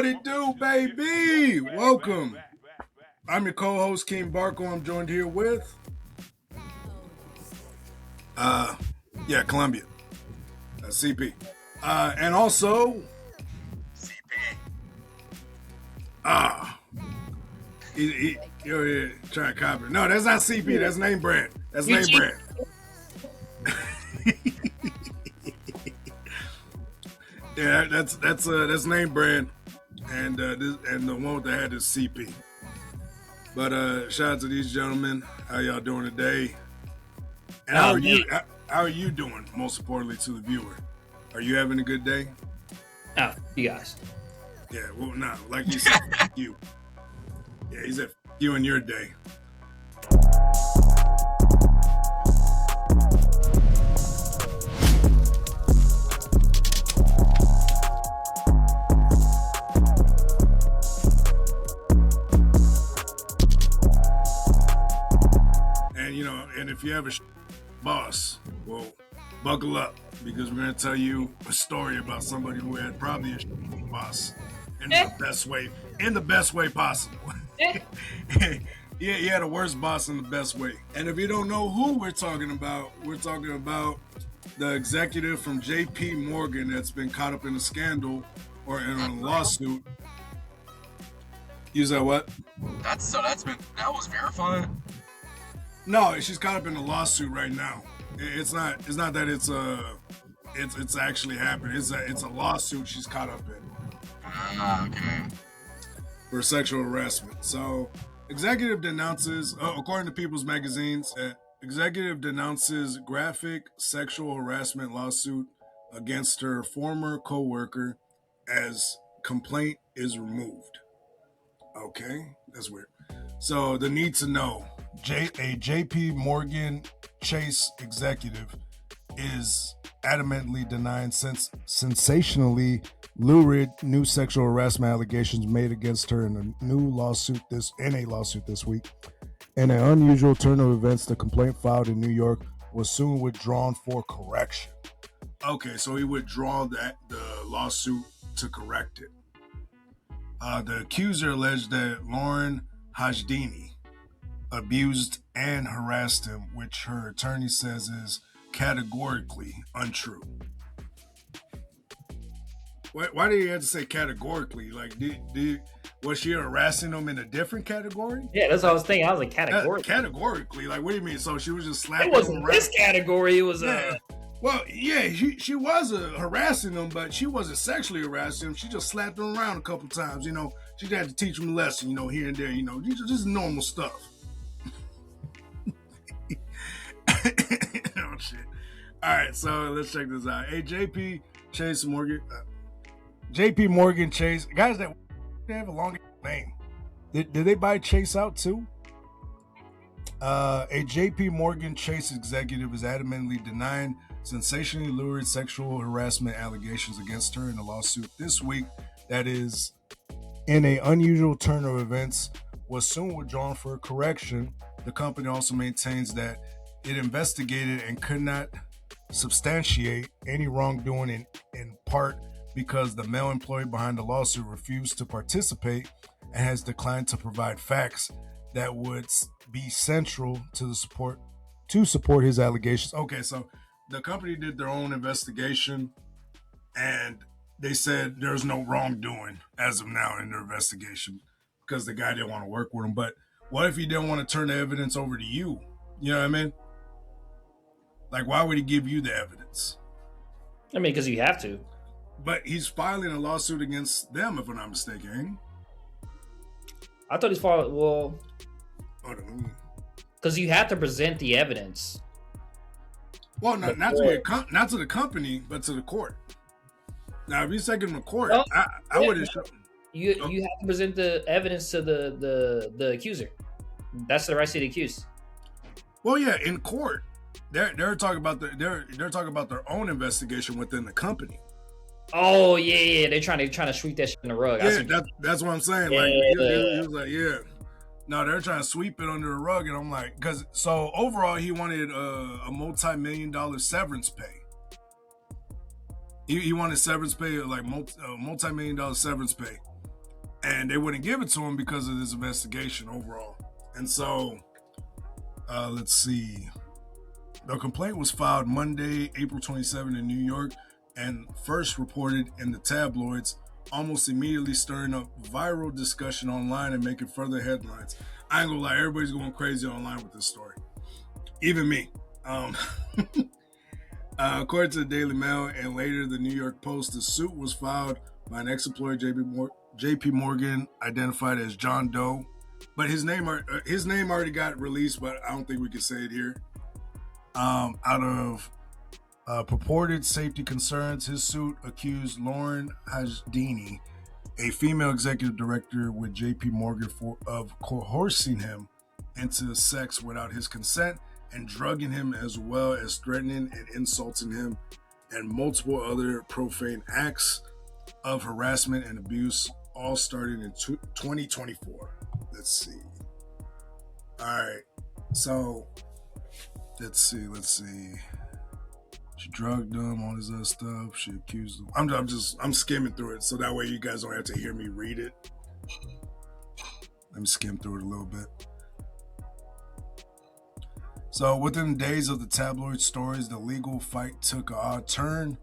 What it do, baby? Welcome. I'm your co-host, King Barco. I'm joined here with uh Columbia. CP. And also uh you're here trying to copy. No, that's not CP, that's name brand. That's name brand. Yeah, that's name brand. And the one with the hat is CP. But shout out to these gentlemen. How y'all doing today? And how are you doing? Most importantly, to the viewer, are you having a good day? Oh, you guys. Yeah, well, no, like you said, you. Yeah, he said you and your day. And if you have a boss, well, buckle up because we're going to tell you a story about somebody who had probably a boss in the best way possible. Yeah, he had a worse boss in the best way. And if you don't know who we're talking about the executive from JPMorgan that's been caught up in a scandal or in a lawsuit. You said what? That was verified. No, she's caught up in a lawsuit right now. It's not that it's actually happened. It's a lawsuit she's caught up in. Okay. For sexual harassment. So, executive denounces, according to People's Magazines, executive denounces graphic sexual harassment lawsuit against her former co-worker as complaint is removed. Okay, that's weird. So, the need to know. A JPMorgan Chase executive is adamantly denying sensationally lurid new sexual harassment allegations made against her in a lawsuit this week. In an unusual turn of events, the complaint filed in New York was soon withdrawn for correction. Okay, so he withdrew the lawsuit to correct it. The accuser alleged that Lauren Hajdini abused and harassed him, which her attorney says is categorically untrue. Why do you have to say categorically? Like, was she harassing him in a different category? Yeah, that's what I was thinking. I was like, categorically. Categorically? Like, what do you mean? So she was just slapping him? It wasn't this category. It was Well, yeah, she was harassing him, but she wasn't sexually harassing him. She just slapped him around a couple times. She had to teach him a lesson, here and there. Just normal stuff. Oh shit! All right, so let's check this out. Hey, JPMorgan Chase, guys that they have a long name. Did they buy Chase out too? A JPMorgan Chase executive is adamantly denying sensationally lurid sexual harassment allegations against her in a lawsuit this week that is, in an unusual turn of events, was soon withdrawn for correction. The company also maintains that it investigated and could not substantiate any wrongdoing in part because the male employee behind the lawsuit refused to participate and has declined to provide facts that would be central to support his allegations. Okay, so the company did their own investigation and they said there's no wrongdoing as of now in their investigation because the guy didn't want to work with him. But what if he didn't want to turn the evidence over to you? You know what I mean? Like, why would he give you the evidence? I mean, because you have to. But he's filing a lawsuit against them, if I'm not mistaken, ain't he? I thought he's filing, well... Because you have to present the evidence. Well, not to the company, but to the court. Now, if he's taking them to court, I would have... You have to present the evidence to the accuser. That's the right to the accused. Well, yeah, in court. They're talking about their own investigation within the company. Oh yeah, they're trying to sweep that shit in the rug. Yeah, that's what I'm saying. Like, he was like, yeah, no, they're trying to sweep it under the rug, and I'm like, so overall he wanted a multi-million-dollar severance pay. He wanted severance pay, like multi-million-dollar severance pay, and they wouldn't give it to him because of this investigation overall. And so, let's see. The complaint was filed Monday, April 27 in New York, and first reported in the tabloids, almost immediately stirring up viral discussion online and making further headlines. I ain't gonna lie, everybody's going crazy online with this story. Even me. According to the Daily Mail and later the New York Post, the suit was filed by an ex-employee, JPMorgan, identified as John Doe. But his name already got released, but I don't think we can say it here. Out of purported safety concerns, his suit accused Lauren Hajdini, a female executive director with JPMorgan, of coercing him into sex without his consent and drugging him, as well as threatening and insulting him, and multiple other profane acts of harassment and abuse, all starting in 2024. Let's see. All right. So, let's see. She drugged him, all this other stuff. She accused him. I'm skimming through it, so that way you guys don't have to hear me read it. Let me skim through it a little bit. So within days of the tabloid stories, the legal fight took an odd turn.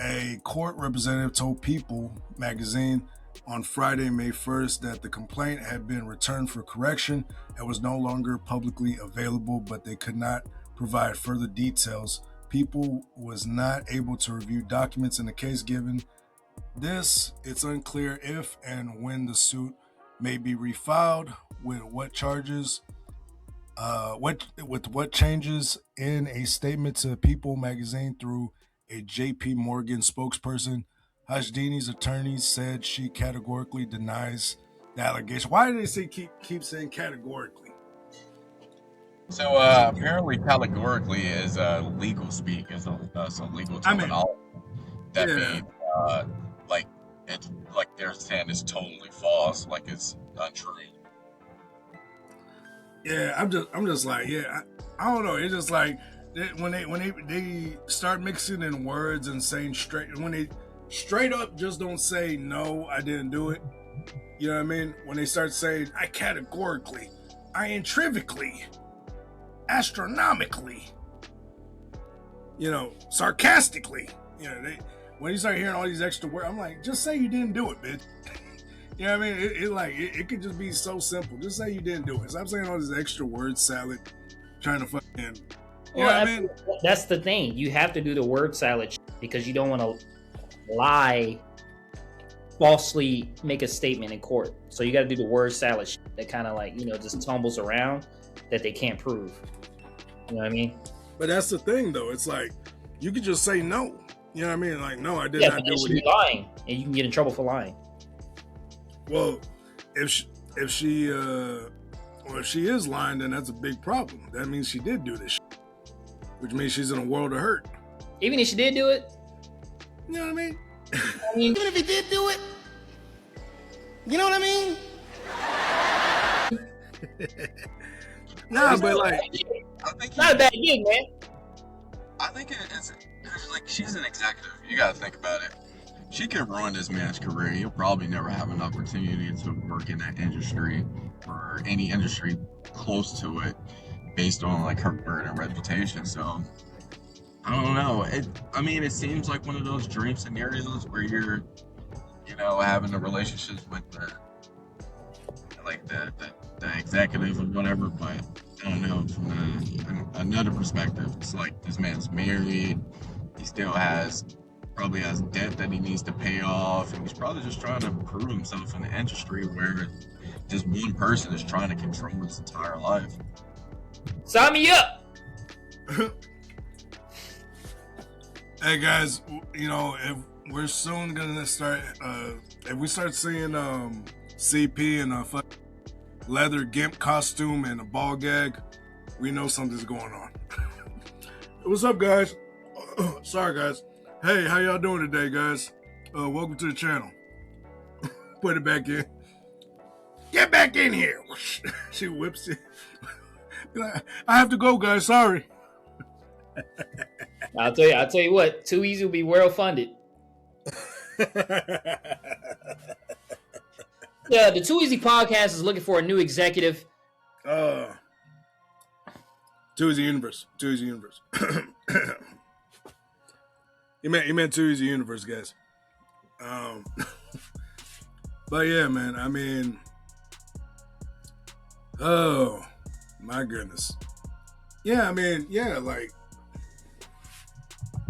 A court representative told People magazine on Friday, May 1st, that the complaint had been returned for correction and was no longer publicly available, but they could not provide further details. People was not able to review documents in the case. Given this, it's unclear if and when the suit may be refiled, with what charges, what changes. In a statement to People magazine through a JPMorgan spokesperson, Hajdini's attorney said she categorically denies the allegation. Why do they say keep saying categorically? So apparently, categorically is legal speak, is some legal terminology. That means like it's like they're saying it's totally false, like it's untrue. Yeah, I'm just like, yeah, I don't know. It's just like when they start mixing in words and saying when they straight up just don't say no, I didn't do it. You know what I mean? When they start saying I categorically, I intrivically, astronomically, sarcastically, when you start hearing all these extra words, I'm like, just say you didn't do it, bitch. You know what I mean? It could just be so simple. Just say you didn't do it. Stop saying all this extra word salad, trying to fucking. You know what I mean? That's the thing. You have to do the word salad because you don't want to lie, falsely make a statement in court. So you got to do the word salad that kind of like just tumbles around that they can't prove. You know what I mean? But that's the thing, though. It's like you could just say no. You know what I mean? Like, no, I did not do it. You're lying, and you can get in trouble for lying. Well, if she is lying, then that's a big problem. That means she did do this, which means she's in a world of hurt. Even if she did do it, you know what I mean? Even if he did do it, you know what I mean? Nah, but like, I think not a bad gig, man. I think it's like she's an executive. You got to think about it. She could ruin this man's career. He'll probably never have an opportunity to work in that industry or any industry close to it based on like her word and reputation. So I don't know. It seems like one of those dream scenarios where you're, having a relationship with the executive or whatever, but I don't know, from another perspective, it's like this man's married, he still probably has debt that he needs to pay off, and he's probably just trying to prove himself in the industry where just one person is trying to control his entire life. Sign me up! Hey guys, if we're soon gonna start, if we start seeing CP in a leather gimp costume and a ball gag, we know something's going on. What's up, guys? Sorry, guys. Hey, how y'all doing today, guys? Welcome to the channel. Put it back in. Get back in here. She whips it. I have to go, guys. Sorry. I'll tell you what. Too Easy will be well funded. Yeah, the Too Easy podcast is looking for a new executive. Too Easy Universe. Too Easy Universe. You meant Too Easy Universe, guys. But yeah, man. I mean, oh my goodness. Yeah, I mean, yeah, like,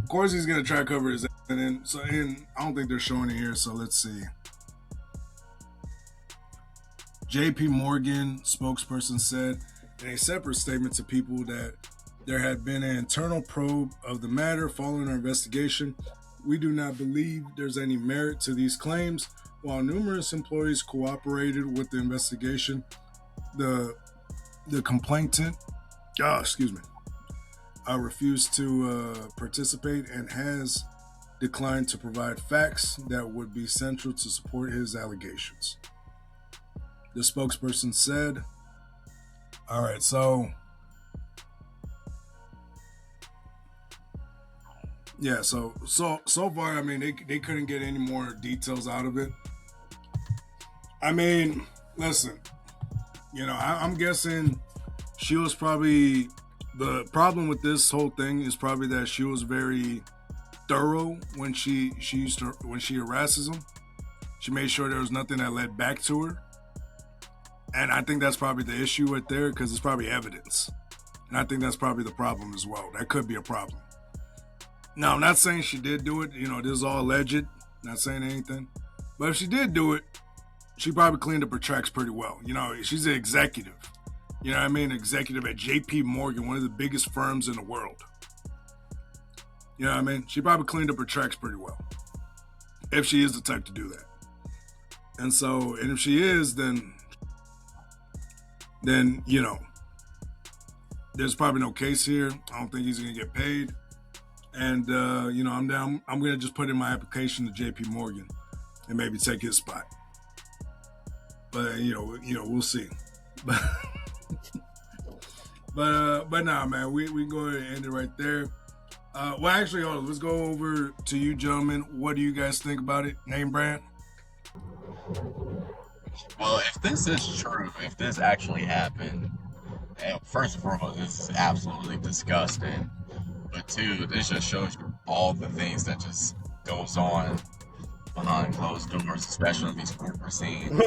of course he's gonna try to cover his, and I don't think they're showing it here. So let's see. JPMorgan spokesperson said in a separate statement to people that there had been an internal probe of the matter following our investigation. We do not believe there's any merit to these claims. While numerous employees cooperated with the investigation, the complainant, refused to participate and has declined to provide facts that would be central to support his allegations. The spokesperson said, all right, so yeah, so far, I mean, they couldn't get any more details out of it. I mean, listen, you know, I'm guessing she was probably, the problem with this whole thing is probably that she was very thorough when she harasses him. She made sure there was nothing that led back to her. And I think that's probably the issue right there, because it's probably evidence. And I think that's probably the problem as well. That could be a problem. Now, I'm not saying she did do it. You know, this is all alleged. Not saying anything. But if she did do it, she probably cleaned up her tracks pretty well. You know, she's an executive. You know what I mean? Executive at JPMorgan, one of the biggest firms in the world. You know what I mean? She probably cleaned up her tracks pretty well. If she is the type to do that. And so, and if she is, then, you know, there's probably no case here. I don't think he's going to get paid. And, you know, I'm going to just put in my application to JPMorgan and maybe take his spot. But, you know, we'll see. But nah, man, we can go ahead and end it right there. Well, actually, hold on, let's go over to you, gentlemen. What do you guys think about it? Name brand? Well, if this is true, if this actually happened, first and foremost, this is absolutely disgusting. But two, this just shows you all the things that just goes on behind closed doors, especially in these corporate scenes.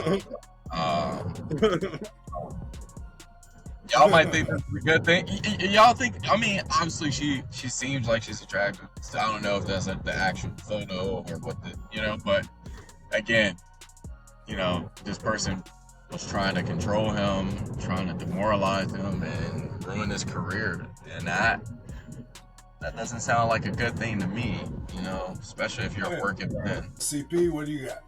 Y'all might think that's a good thing. Y'all think, I mean, obviously she seems like she's attractive. So I don't know if that's the actual photo or what the, you know, but again, you know, this person was trying to control him, trying to demoralize him and ruin his career. And that doesn't sound like a good thing to me, you know, especially if you're a working man. CP, what do you got?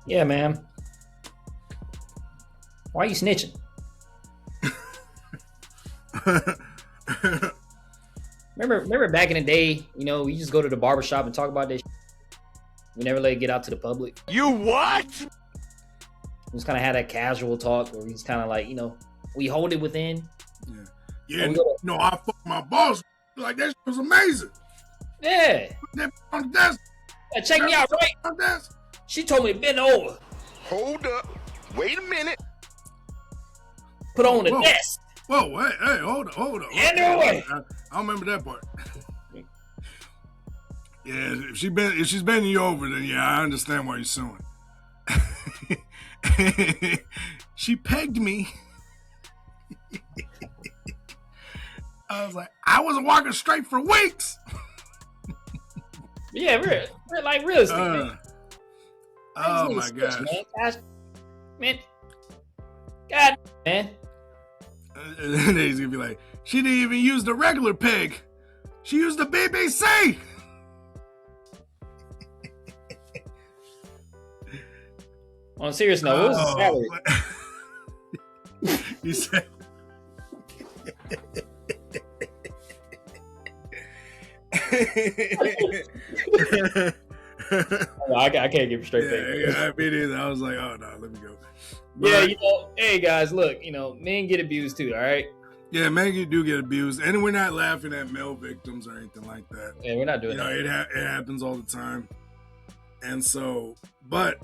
Yeah, man. Why are you snitching? Remember back in the day, you know, we just go to the barbershop and talk about this. We never let it get out to the public. You what? We just kind of had that casual talk where we just kind of like, you know, we hold it within. Yeah, no, I fucked my boss. Like, that shit was amazing. Yeah. Put that on the desk. Yeah, check me out, right? On the desk. She told me to bend over. Hold up. Wait a minute. Put on the desk. Whoa, hey, hold on. Yeah, no way. I don't remember that part. Yeah, if she's bending you over, then yeah, I understand why you're suing. She pegged me. I was like, I wasn't walking straight for weeks. Yeah, realistic, man. Oh my gosh. Man. God, man. And then he's gonna be like, she didn't even use the regular peg. She used the BBC. On a serious note, what was his salary? He said, I can't give a straight face. Yeah, I mean it. I was like, oh no, let me go. But, yeah, you know, hey guys, look, you know, men get abused too, all right? Yeah, men do get abused, and we're not laughing at male victims or anything like that. Yeah, we're not doing that. You know, it happens all the time. And so, but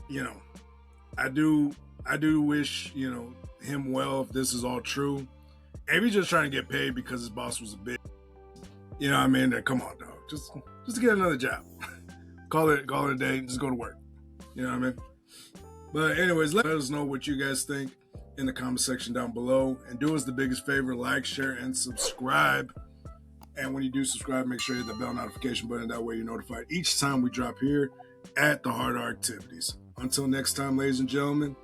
I do wish him well if this is all true. If he's just trying to get paid because his boss was a bitch, you know what I mean? Then come on, dog. Just to get another job. call it a day. Just go to work. You know what I mean? But anyways, let us know what you guys think in the comment section down below. And do us the biggest favor, like, share, and subscribe. And when you do subscribe, make sure you hit the bell notification button. That way you're notified each time we drop here at the Hard Activities. Until next time, ladies and gentlemen,